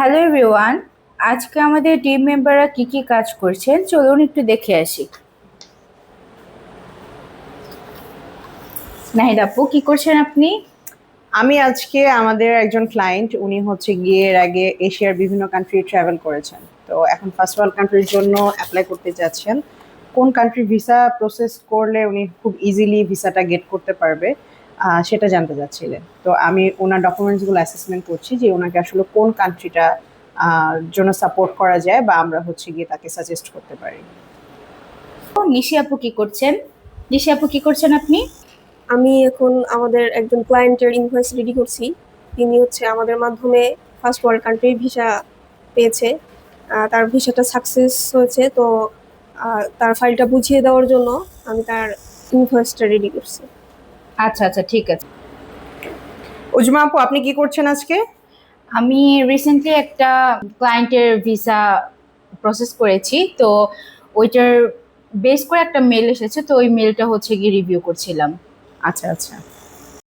Hello everyone. আজকে আমাদের team মেম্বাররা কি কি কাজ করছেন চলুন একটু দেখে আসি। নাহিদ আপু, কি করছেন আপনি? আমি আজকে আমাদের একজন ক্লায়েন্ট উনি হচ্ছে গিয়ে এর আগে এশিয়ার বিভিন্ন কান্ট্রি ট্রাভেল করেছেন। তো এখন ফার্স্ট ওয়ার্ল্ড কান্ট্রির জন্য অ্যাপ্লাই করতে যাচ্ছেন। কোন কান্ট্রি ভিসা প্রসেস করলে উনি খুব ইজিলি ভিসাটা গেট করতে পারবে সেটা জানতে চাচ্ছিলেন। তো আমি ওনার ডকুমেন্টসগুলো অ্যাসেসমেন্ট করছি যে ওনাকে আসলে কোন কান্ট্রিটা জন্য সাপোর্ট করা যায় বা আমরা হচ্ছে গিয়ে তাকে সাজেস্ট করতে পারি। নিশি আপু কি করছেন? নিশি আপু কি করছেন আপনি? আমি এখন আমাদের একজন ক্লায়েন্টের ইনভয়েস রেডি করছি। তিনি হচ্ছে আমাদের মাধ্যমে ফার্স্ট ওয়ার্ল্ড কান্ট্রির ভিসা পেয়েছে। তার ভিসাটা সাকসেস হয়েছে, তো তার ফাইলটা বুঝিয়ে দেওয়ার জন্য আমি তার ইনভয়েসটা রেডি করছি। আচ্ছা আচ্ছা, ঠিক আছে। উজমা আপু, আপনি কি করছেন আজকে? আমি রিসেন্টলি একটা ক্লায়েন্টের ভিসা প্রসেস করেছি, তো ওইটার বেস করে একটা মেল এসেছে, তো ওই মেলটা হচ্ছে গিয়ে রিভিউ করছিলাম। আচ্ছা আচ্ছা।